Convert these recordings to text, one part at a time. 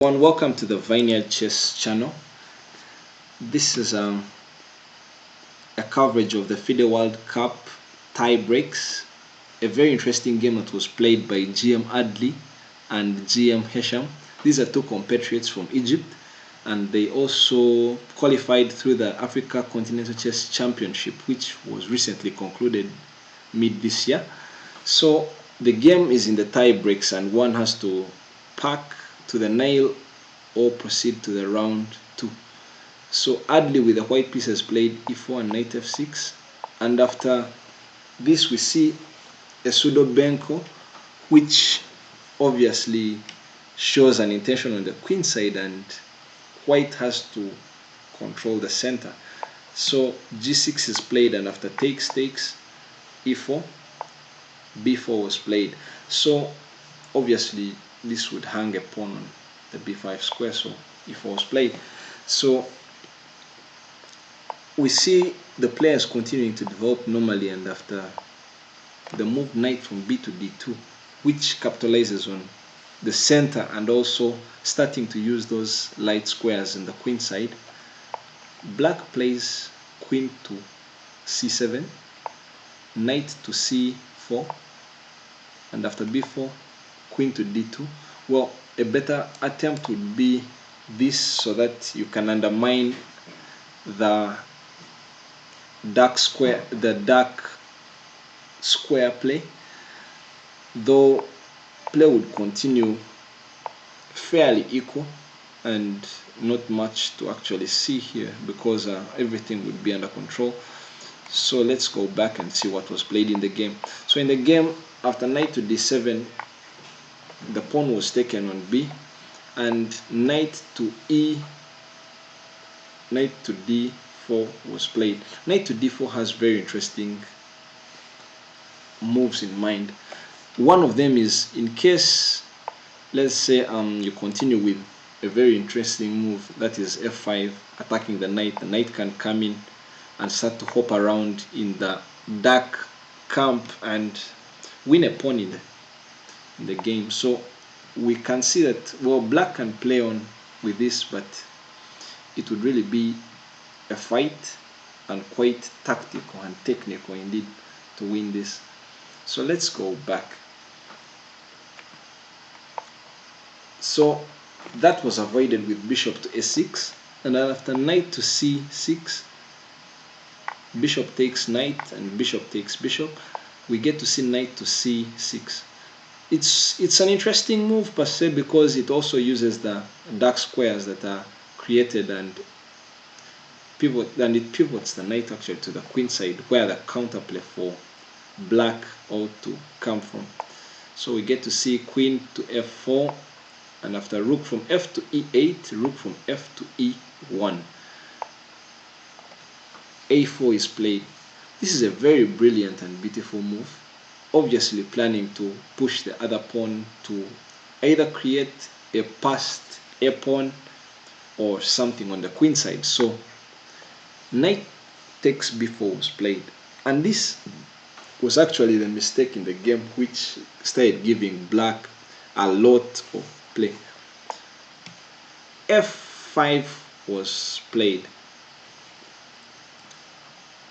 Welcome to the Vineyard Chess channel. This is a coverage of the FIDE World Cup tie breaks, a very interesting game that was played by GM Adly and GM Hesham. These are two compatriots from Egypt, and they also qualified through the Africa Continental Chess Championship, which was recently concluded mid this year. So the game is in the tie breaks, and one has to pack to the nail or proceed to the round 2. So Adly with the white piece has played e4 and knight f6, and after this we see a pseudo benko, which obviously shows an intention on the queen side, and white has to control the center. So g6 is played, and after takes e4, b4 was played. So obviously this would hang a pawn on the b5 square, so e4 was played. So we see the players continuing to develop normally, and after the move knight from b to d2, which capitalizes on the center and also starting to use those light squares in the queen side, black plays queen to c7, knight to c4, and after b4, queen to d2. Well, a better attempt would be this, so that you can undermine the dark square play, though play would continue fairly equal and not much to actually see here, because everything would be under control. So let's go back and see what was played in the game. So in the game, after knight to d7, the pawn was taken on b, and knight to d4 was played. Knight to d4 has very interesting moves in mind. One of them is, in case, let's say you continue with a very interesting move, that is f5, attacking the knight can come in and start to hop around in the dark camp and win a pawn in the game. So we can see that, well, black can play on with this, but it would really be a fight, and quite tactical and technical indeed, to win this. So let's go back. So that was avoided with bishop to a6, and then after knight to c6, bishop takes knight and bishop takes bishop, we get to see knight to c6. It's an interesting move per se, because it also uses the dark squares that are created, and it pivots the knight actually to the queen side, where the counterplay for black ought to come from. So we get to see queen to f4, and after rook from f to e8, rook from f to e1, a4 is played. This is a very brilliant and beautiful move, obviously planning to push the other pawn to either create a passed a pawn or something on the queen side. So knight takes b4 was played, and this was actually the mistake in the game, which started giving black a lot of play. f5 was played.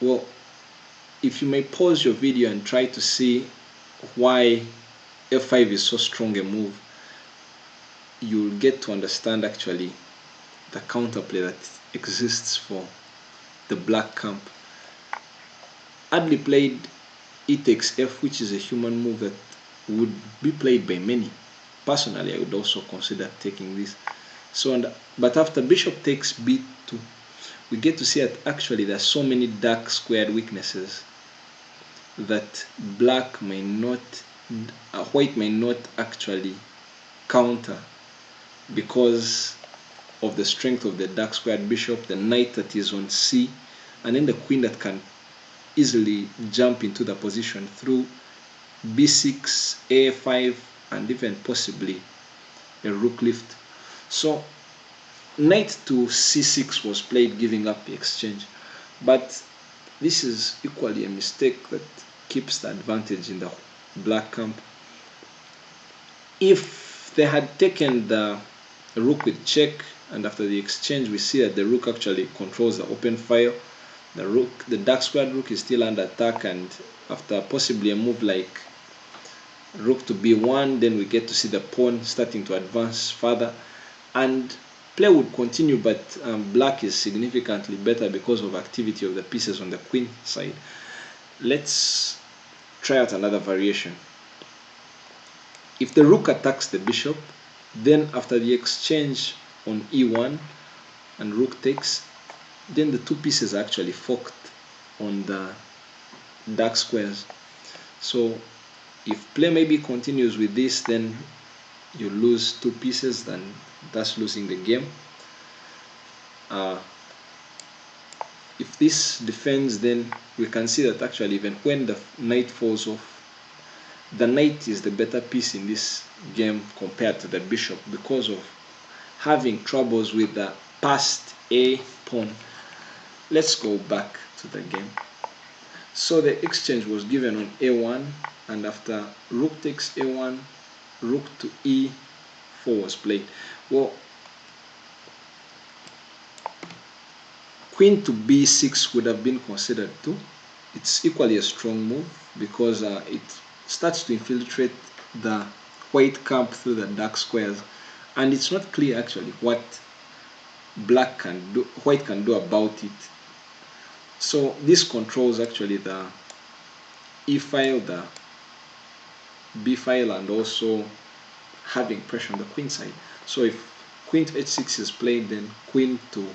Well, if you may pause your video and try to see why f5 is so strong a move, you'll get to understand actually the counterplay that exists for the black camp. Adly played e takes f, which is a human move that would be played by many. Personally, I would also consider taking this. But after bishop takes b2, we get to see that actually there are so many dark squared weaknesses that white may not actually counter, because of the strength of the dark squared bishop, the knight that is on c, and then the queen that can easily jump into the position through b6, a5, and even possibly a rook lift. So knight to c6 was played, giving up the exchange, but this is equally a mistake that keeps the advantage in the black camp. If they had taken the a rook with check, and after the exchange we see that the rook actually controls the open file. The dark squared rook is still under attack, and after possibly a move like rook to b1, then we get to see the pawn starting to advance further, and play would continue, but black is significantly better because of activity of the pieces on the queen side. Let's try out another variation. If the rook attacks the bishop, then after the exchange on e1 and rook takes, then the two pieces are actually forked on the dark squares. So if play maybe continues with this, then you lose two pieces, then that's losing the game. If this defends, then we can see that actually even when the knight falls off, the knight is the better piece in this game compared to the bishop because of having troubles with the passed a pawn. Let's go back to the game. So the exchange was given on a1, and after rook takes a1, rook to e4 was played. Well, queen to b6 would have been considered too. It's equally a strong move because it starts to infiltrate the white camp through the dark squares, and it's not clear actually what white can do about it. So this controls actually the e file, the b file, and also having pressure on the queen side. So if queen to h6 is played, then queen to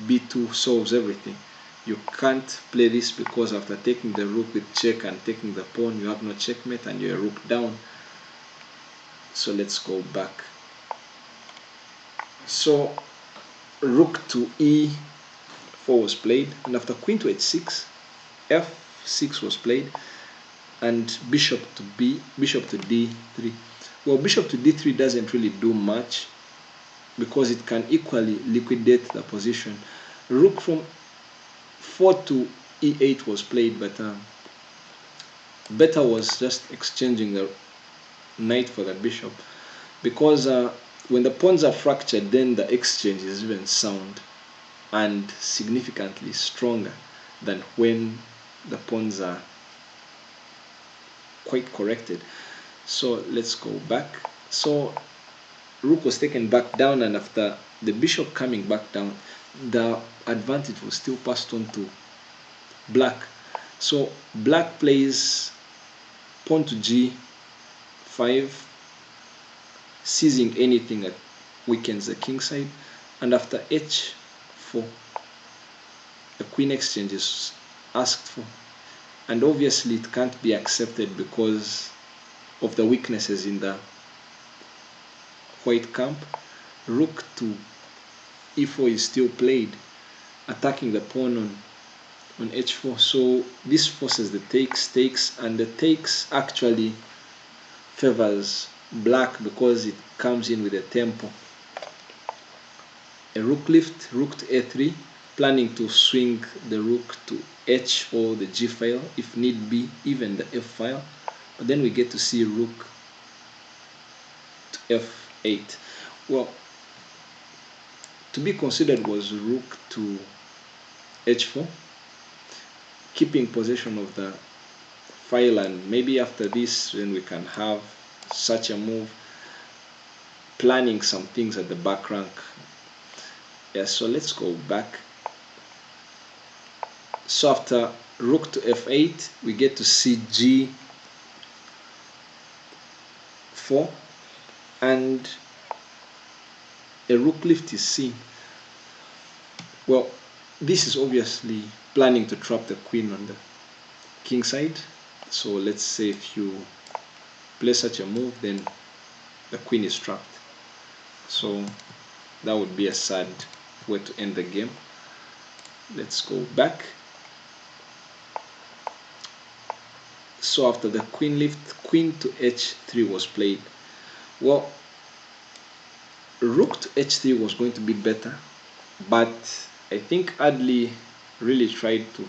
b2 solves everything. You can't play this because after taking the rook with check and taking the pawn, you have no checkmate and you're rook down. So let's go back. So rook to e4 was played, and after queen to h6, f6 was played, and bishop to d3. Well, bishop to d3 doesn't really do much because it can equally liquidate the position. Rook from 4 to e8 was played, but better was just exchanging the knight for the bishop, because when the pawns are fractured, then the exchange is even sound and significantly stronger than when the pawns are quite corrected. So let's go back. So rook was taken back down, and after the bishop coming back down, the advantage was still passed on to black. So black plays pawn to g5, seizing anything that weakens the king side, and after h4, the queen exchange is asked for, and obviously it can't be accepted because of the weaknesses in the white camp. Rook to e4 is still played, attacking the pawn on h4. So this forces the takes, and the takes actually favors black because it comes in with a tempo. A rook lift, rook to a3, planning to swing the rook to h or the g file, if need be, even the f file. But then we get to see rook to f8. Well, to be considered was rook to h4, keeping possession of the file, and maybe after this then we can have such a move, planning some things at the back rank. Yeah, so let's go back. So after rook to f8, we get to see g4, and a rook lift is seen. Well, this is obviously planning to trap the queen on the king side. So let's say if you play such a move, then the queen is trapped. So that would be a sad way to end the game. Let's go back. So after the queen lift, queen to h3 was played. Well, rook to h3 was going to be better, but I think Adly really tried to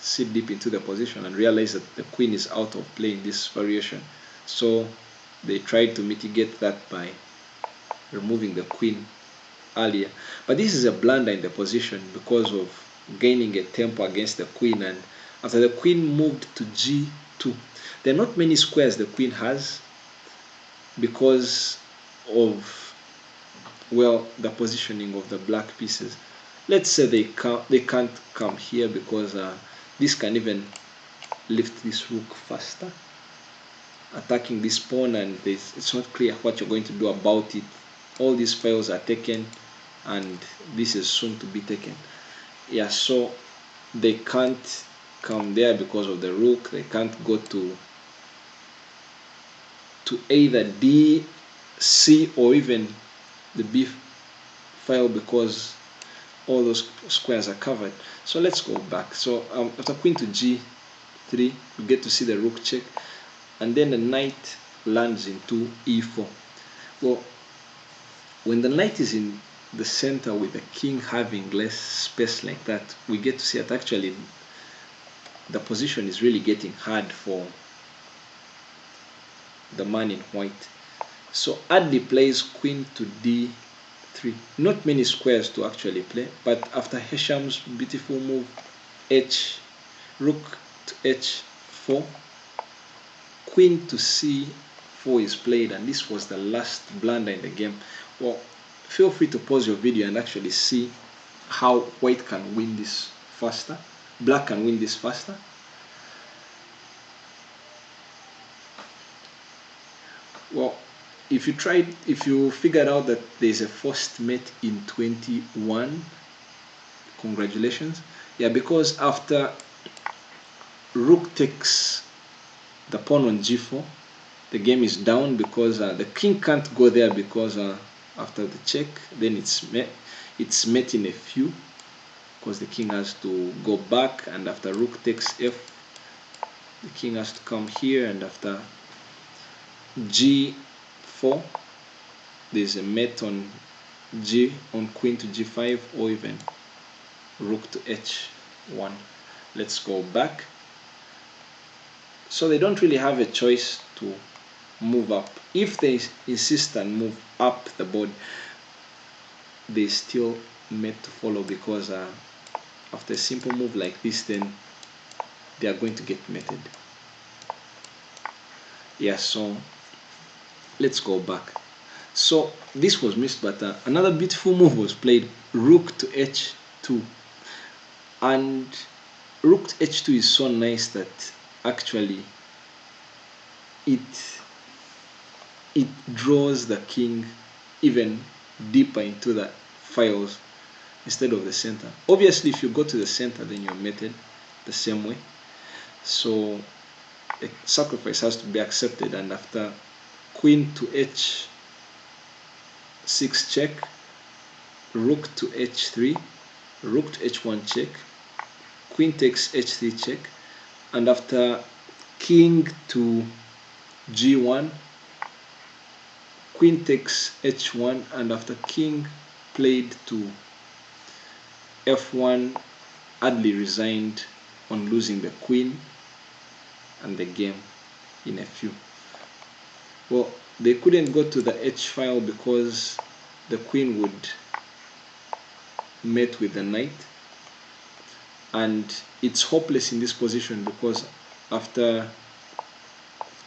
see deep into the position and realize that the queen is out of play in this variation. So they tried to mitigate that by removing the queen earlier. But this is a blunder in the position because of gaining a tempo against the queen, and after the queen moved to g2, there are not many squares the queen has because of, well, the positioning of the black pieces. Let's say they can't come here because this can even lift this rook faster, attacking this pawn, and it's not clear what you're going to do about it. All these files are taken, and this is soon to be taken. Yeah, so they can't come there because of the rook. They can't go to either D, C, or even the B file because all those squares are covered. So let's go back. So after queen to g3, we get to see the rook check, and then the knight lands into e4. Well, when the knight is in the center with the king having less space like that, we get to see that actually the position is really getting hard for the man in white. So Adly plays queen to d3. Not many squares to actually play, but after Hesham's beautiful move, rook to h4, queen to c4 is played, and this was the last blunder in the game. Well, feel free to pause your video and actually see how white can win this faster. Black can win this faster. Well, if you figured out that there's a first mate in 21, congratulations. Yeah, because after rook takes the pawn on g4, the game is down because the king can't go there because after the check, then it's met in a few because the king has to go back, and after rook takes f, the king has to come here, and after g4, there's a mate on queen to g5, or even rook to h1. Let's go back. So they don't really have a choice to move up. If they insist and move up the board, they still mate to follow, because after a simple move like this, then they are going to get mated. Yeah, so let's go back. So this was missed, but another beautiful move was played, rook to h2. And rook to h2 is so nice that actually it draws the king even deeper into the files instead of the center. Obviously, if you go to the center, then you're mated the same way. So a sacrifice has to be accepted, and after queen to h6 check, rook to h3, rook to h1 check, queen takes h3 check, and after king to g1, queen takes h1, and after king played to f1, Adly resigned on losing the queen and the game in a few. Well, they couldn't go to the h file because the queen would mate with the knight, and it's hopeless in this position because after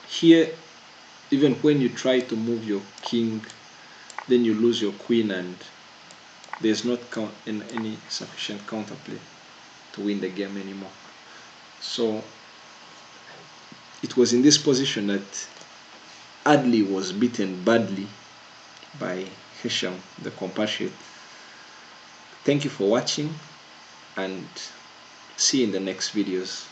here, even when you try to move your king, then you lose your queen, and there's not any sufficient counterplay to win the game anymore. So it was in this position that Adly was beaten badly by Hesham, the compatriot. Thank you for watching, and see you in the next videos.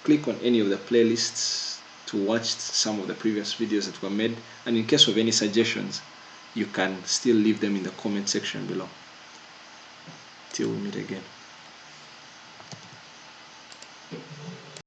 Click on any of the playlists to watch some of the previous videos that were made, and in case of any suggestions, you can still leave them in the comment section below. Till we meet again.